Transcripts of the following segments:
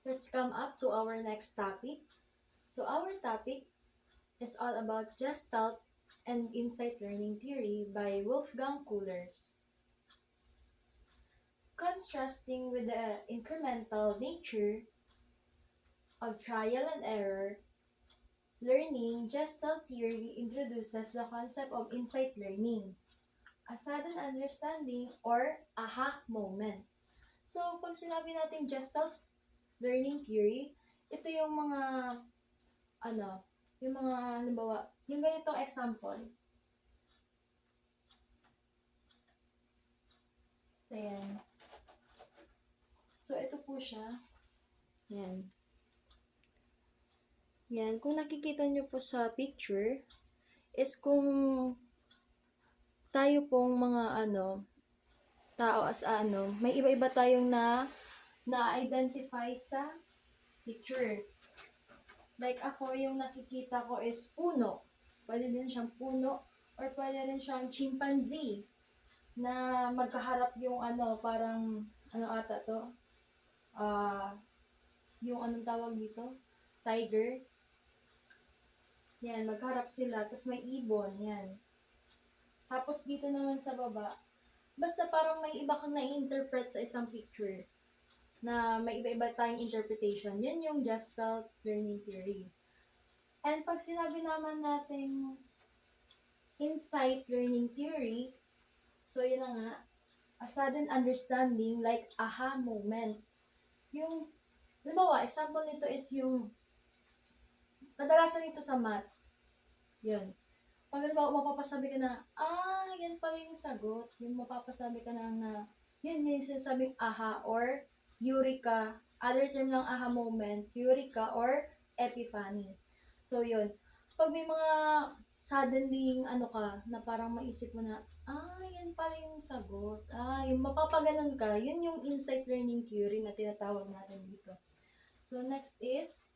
let's come up to our next topic. So our topic is all about Gestalt and Insight Learning Theory by Wolfgang Kuhlers. Contrasting with the incremental nature of trial and error learning, Gestalt theory introduces the concept of insight learning, a sudden understanding or aha moment. So, pag sinabi natin Gestalt learning theory, ito yung mga ano, yung mga, halimbawa, yung ganitong example. So, yan. So, ito po siya. Yan. Yan. Kung nakikita nyo po sa picture, is kung tayo pong mga tao may iba-iba tayong na-identify sa picture. Like ako, yung nakikita ko is puno. Pwede din siyang puno or pwede rin siyang chimpanzee na magkaharap yung parang ata to? Yung anong tawag dito? Tiger. Yan, magkaharap sila. Tapos may ibon. Yan. Tapos dito naman sa baba, basta parang may iba kang na-interpret sa isang picture na may iba-iba tayong interpretation. Yan yung Gestalt learning theory. And pag sinabi naman natin insight learning theory, so yun na nga, a sudden understanding like aha moment. Yung, halimbawa, example nito is yung, kadalasan nito sa math. Yun. Pag halimbawa, mapapasabi ka na, yan pala yung sagot. Yung mapapasabi ka na, yun yung sinasabing aha or eureka. Other term ng aha moment, eureka or epiphany. So, yun. Pag may mga suddenly, na parang maisip mo na, yan pala yung sagot. Yung mapapaganon ka, yun yung insight learning theory na tinatawag natin dito. So, next is,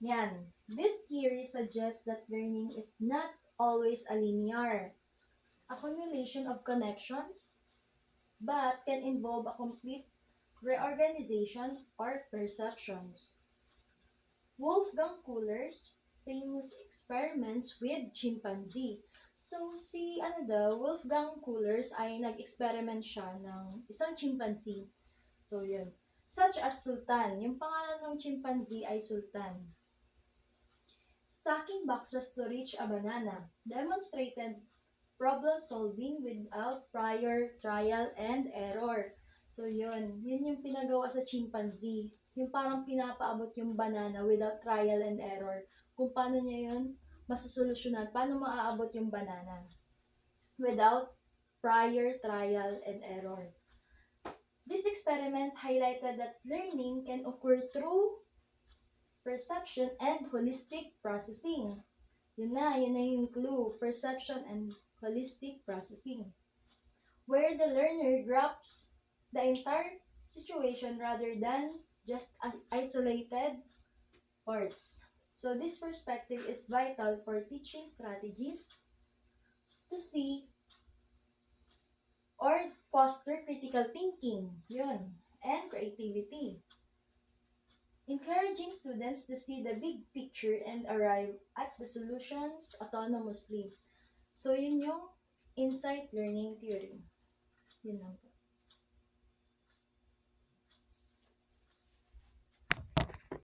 yan. This theory suggests that learning is not always a linear accumulation of connections, but can involve a complete reorganization or perceptions. Wolfgang Kuhlers famous experiments with chimpanzee. So, Wolfgang Kuhlers ay nag-experiment siya ng isang chimpanzee. So, yun. Such as Sultan. Yung pangalan ng chimpanzee ay Sultan. Stacking boxes to reach a banana demonstrated problem solving without prior trial and error. So, yun. Yun yung pinagawa sa chimpanzee. Yung parang pinapaabot yung banana without trial and error. Kung paano niya yun masusolusyonan, paano maaabot yung banana without prior trial and error. These experiments highlighted that learning can occur through perception and holistic processing. Yun na yung clue. Perception and holistic processing. Where the learner grasps the entire situation rather than just isolated parts. So this perspective is vital for teaching strategies to see or foster critical thinking, yun, and creativity. Encouraging students to see the big picture and arrive at the solutions autonomously. So, yun yung insight learning theory. Yun lang.